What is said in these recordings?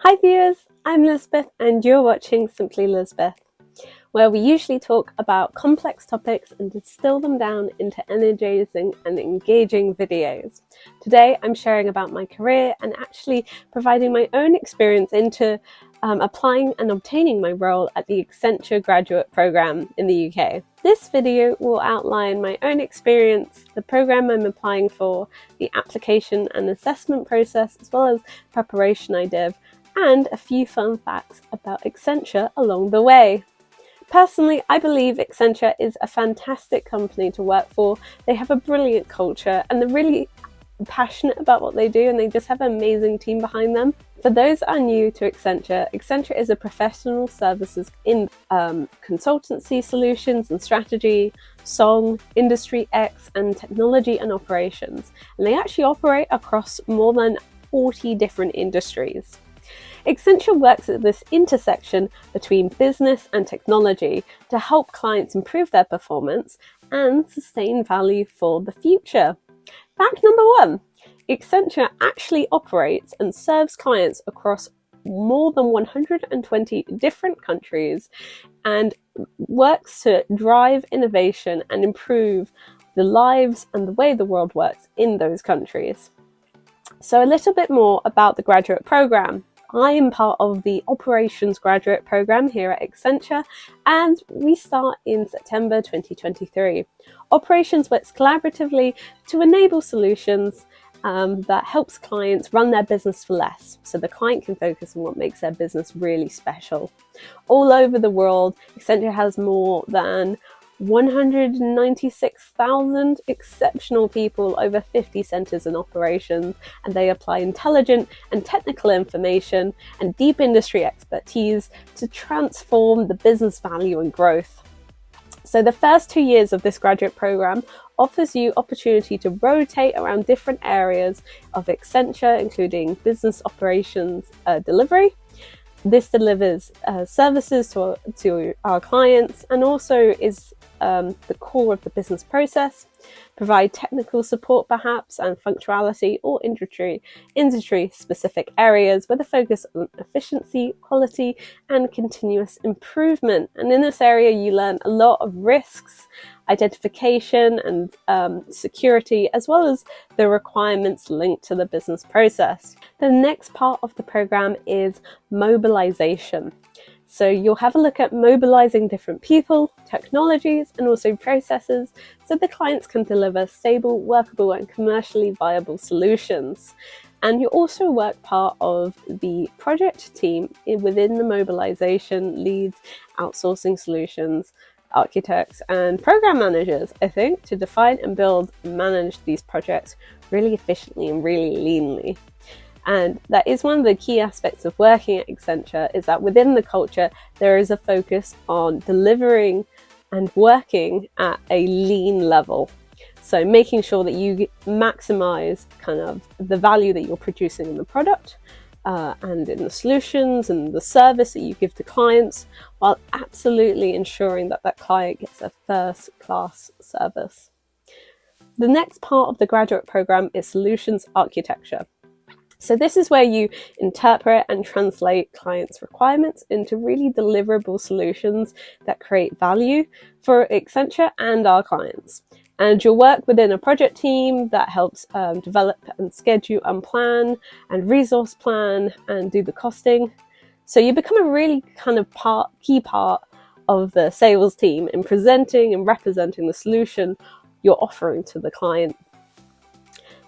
Hi viewers, I'm Lizbeth and you're watching Simply Lizbeth, where we usually talk about complex topics and distill them down into energizing and engaging videos. Today I'm sharing about my career and actually providing my own experience into applying and obtaining my role at the Accenture graduate program in the UK. This video will outline my own experience, the program I'm applying for, the application and assessment process, as well as preparation I did, and a few fun facts about Accenture along the way. Personally, I believe Accenture is a fantastic company to work for. They have a brilliant culture and they're really passionate about what they do, and they just have an amazing team behind them. For those that are new to Accenture, Accenture is a professional services in consultancy solutions and strategy, song, industry X, and technology and operations. And they actually operate across more than 40 different industries. Accenture works at this intersection between business and technology to help clients improve their performance and sustain value for the future. Fact number one, Accenture actually operates and serves clients across more than 120 different countries and works to drive innovation and improve the lives and the way the world works in those countries. So a little bit more about the graduate program. I am part of the Operations Graduate Programme here at Accenture, and we start in September 2023. Operations works collaboratively to enable solutions that helps clients run their business for less, so the client can focus on what makes their business really special. All over the world, Accenture has more than 196,000 exceptional people, over 50 centres in operations, and they apply intelligent and technical information and deep industry expertise to transform the business value and growth. So the first 2 years of this graduate programme offers you opportunity to rotate around different areas of Accenture, including business operations delivery. This delivers services to our clients and also is the core of the business process, provide technical support perhaps and functionality or industry specific areas with a focus on efficiency, quality and continuous improvement. And in this area you learn a lot of risks, identification and security, as well as the requirements linked to the business process. The next part of the program is mobilization. So you'll have a look at mobilizing different people, technologies, and also processes so the clients can deliver stable, workable, and commercially viable solutions. And you also work part of the project team within the mobilization leads, outsourcing solutions, architects, and program managers, I think, to define and build and manage these projects really efficiently and really leanly. And that is one of the key aspects of working at Accenture, is that within the culture, there is a focus on delivering and working at a lean level. So making sure that you maximize kind of the value that you're producing in the product and in the solutions and the service that you give to clients, while absolutely ensuring that that client gets a first-class service. The next part of the graduate program is solutions architecture. So this is where you interpret and translate clients' requirements into really deliverable solutions that create value for Accenture and our clients. And you'll work within a project team that helps develop and schedule and plan and resource plan and do the costing. So you become a really kind of key part of the sales team in presenting and representing the solution you're offering to the client.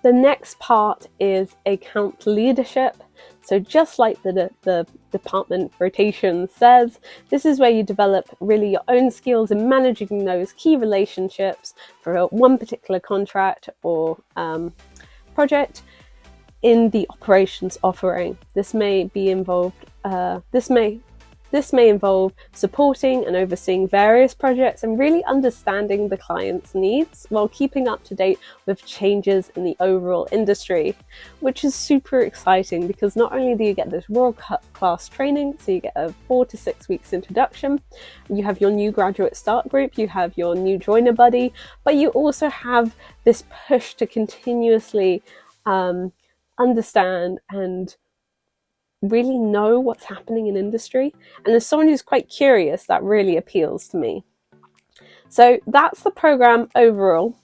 The next part is account leadership. So just like the department rotation says, this is where you develop really your own skills in managing those key relationships for one particular contract or project in the operations offering. This may involve supporting and overseeing various projects and really understanding the client's needs while keeping up to date with changes in the overall industry, which is super exciting because not only do you get this world-class training, so you get a 4 to 6 weeks introduction, you have your new graduate start group, you have your new joiner buddy, but you also have this push to continuously understand and really know what's happening in industry. And as someone who's quite curious, that really appeals to me. So that's the program overall.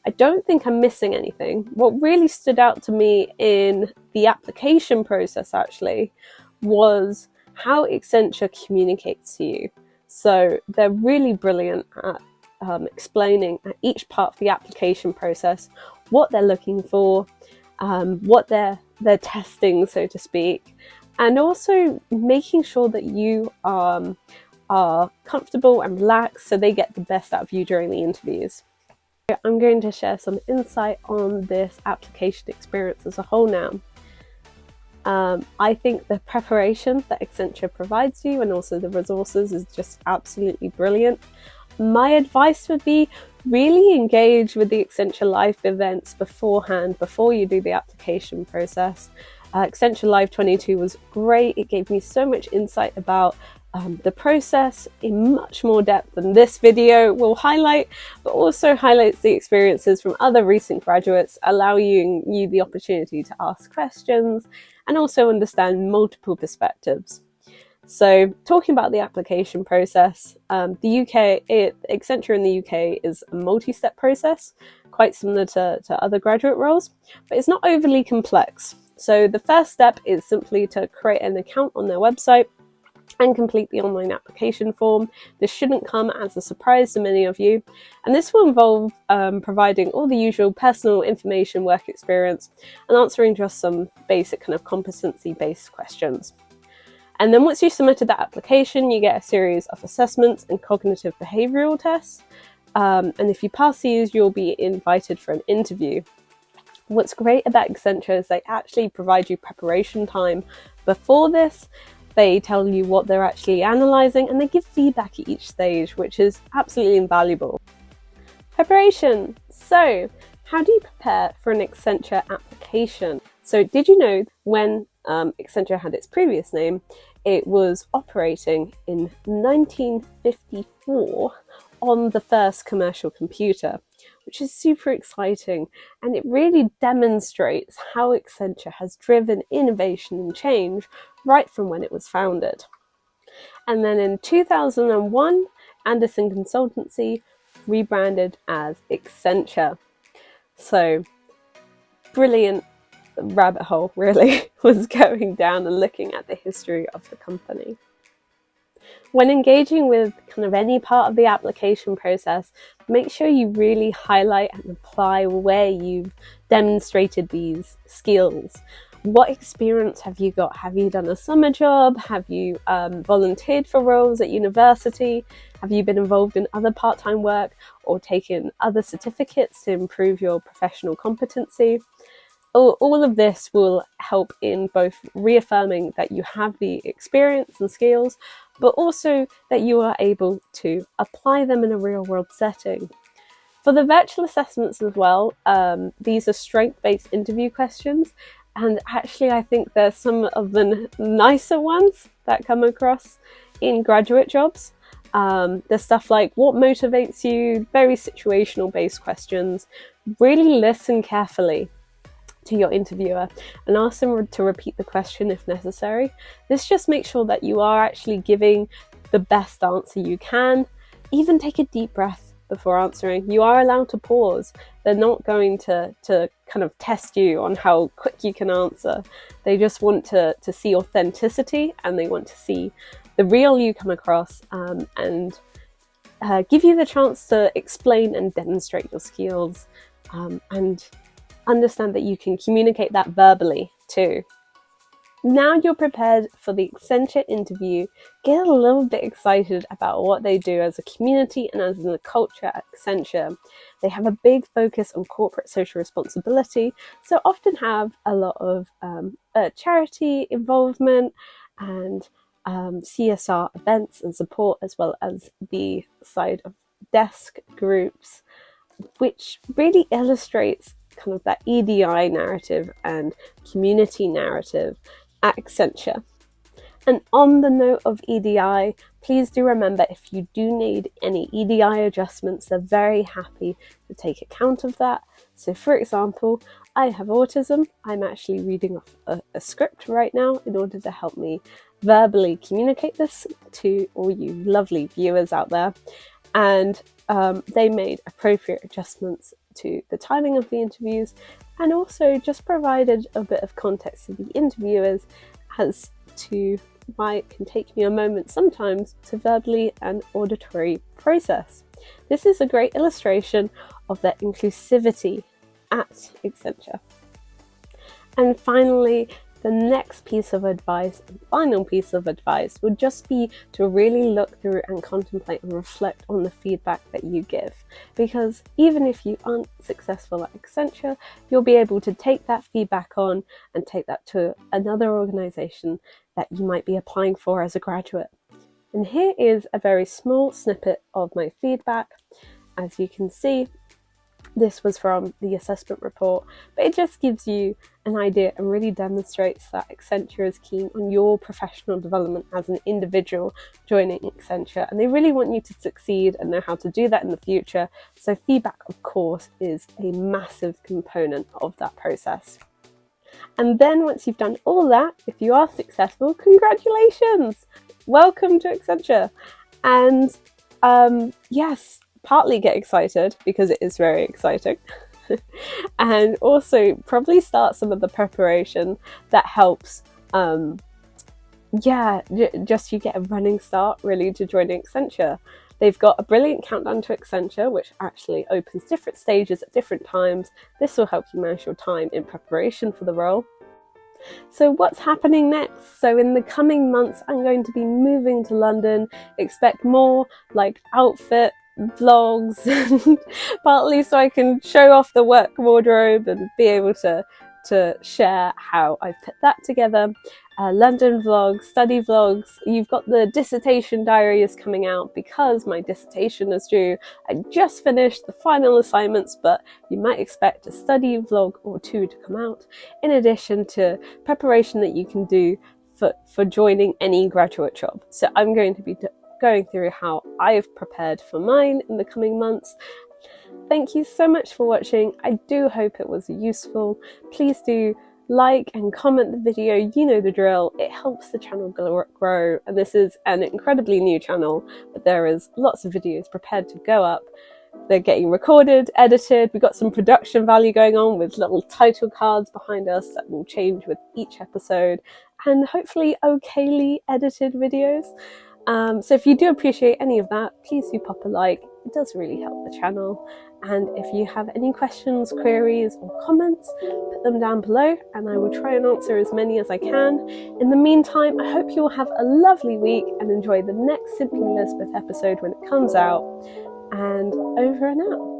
I don't think I'm missing anything. What really stood out to me in the application process actually was how Accenture communicates to you. So they're really brilliant at explaining at each part of the application process what they're looking for, what they're testing, so to speak, and also making sure that you are comfortable and relaxed so they get the best out of you during the interviews. I'm going to share some insight on this application experience as a whole now. I think the preparation that Accenture provides you and also the resources is just absolutely brilliant. My advice would be really engage with the Accenture Live events beforehand, before you do the application process. Accenture Live 22 was great. It gave me so much insight about the process in much more depth than this video will highlight, but also highlights the experiences from other recent graduates, allowing you the opportunity to ask questions and also understand multiple perspectives. So talking about the application process, Accenture in the UK is a multi-step process, quite similar to other graduate roles, but it's not overly complex. So the first step is simply to create an account on their website and complete the online application form. This shouldn't come as a surprise to many of you, and this will involve providing all the usual personal information, work experience, and answering just some basic kind of competency-based questions. And then once you've submitted that application, you get a series of assessments and cognitive behavioural tests, and if you pass these, you'll be invited for an interview. What's great about Accenture is they actually provide you preparation time before this. They tell you what they're actually analysing and they give feedback at each stage, which is absolutely invaluable. Preparation. So, how do you prepare for an Accenture application? So, did you know when Accenture had its previous name, it was operating in 1954 on the first commercial computer, which is super exciting, and it really demonstrates how Accenture has driven innovation and change right from when it was founded. And then in 2001, Anderson Consultancy rebranded as Accenture. So brilliant rabbit hole really was going down and looking at the history of the company. When engaging with kind of any part of the application process, make sure you really highlight and apply where you've demonstrated these skills. What experience have you got? Have you done a summer job? Have you volunteered for roles at university? Have you been involved in other part-time work or taken other certificates to improve your professional competency? All of this will help in both reaffirming that you have the experience and skills, but also that you are able to apply them in a real-world setting. For the virtual assessments as well, these are strength-based interview questions, and actually I think there's some of the nicer ones that come across in graduate jobs. There's stuff like what motivates you, very situational based questions. Really listen carefully to your interviewer and ask them to repeat the question if necessary. This just makes sure that you are actually giving the best answer you can. Even take a deep breath before answering. You are allowed to pause. They're not going to kind of test you on how quick you can answer. They just want to see authenticity, and they want to see the real you come across, and give you the chance to explain and demonstrate your skills, and understand that you can communicate that verbally too. Now you're prepared for the Accenture interview, get a little bit excited about what they do as a community and as a culture at Accenture. They have a big focus on corporate social responsibility, so often have a lot of charity involvement and CSR events and support, as well as the side of desk groups, which really illustrates kind of that EDI narrative and community narrative at Accenture. And on the note of EDI, please do remember if you do need any EDI adjustments, they're very happy to take account of that. So for example, I have autism. I'm actually reading off a script right now in order to help me verbally communicate this to all you lovely viewers out there. And they made appropriate adjustments to the timing of the interviews and also just provided a bit of context to the interviewers as to why it can take me a moment sometimes to verbally and auditory process. This is a great illustration of their inclusivity at Accenture. And finally, the next piece of advice, and final piece of advice, would just be to really look through and contemplate and reflect on the feedback that you give. Because even if you aren't successful at Accenture, you'll be able to take that feedback on and take that to another organization that you might be applying for as a graduate. And here is a very small snippet of my feedback. As you can see, this was from the assessment report, but it just gives you an idea and really demonstrates that Accenture is keen on your professional development as an individual joining Accenture, and they really want you to succeed and know how to do that in the future. So feedback, of course, is a massive component of that process. And then once you've done all that, if you are successful, congratulations! Welcome to Accenture. And yes, partly get excited because it is very exciting. And also probably start some of the preparation that helps just you get a running start really to joining Accenture. They've got a brilliant countdown to Accenture, which actually opens different stages at different times. This will help you manage your time in preparation for the role. So what's happening next? So in the coming months, I'm going to be moving to London. Expect more like outfit vlogs, and partly so I can show off the work wardrobe and be able to share how I've put that together. London vlogs, study vlogs. You've got the dissertation diary is coming out because my dissertation is due. I just finished the final assignments, but you might expect a study vlog or two to come out, in addition to preparation that you can do for joining any graduate job. So I'm going to be going through how I've prepared for mine in the coming months. Thank you so much for watching. I do hope it was useful. Please do like and comment the video. You know the drill. It helps the channel grow, and this is an incredibly new channel, but there is lots of videos prepared to go up. They're getting recorded, edited. We've got some production value going on with little title cards behind us that will change with each episode, and hopefully okayly edited videos. So if you do appreciate any of that, please do pop a like. It does really help the channel. And if you have any questions, queries or comments, put them down below and I will try and answer as many as I can. In the meantime, I hope you'll have a lovely week and enjoy the next Simply Lizbeth episode when it comes out. And over and out.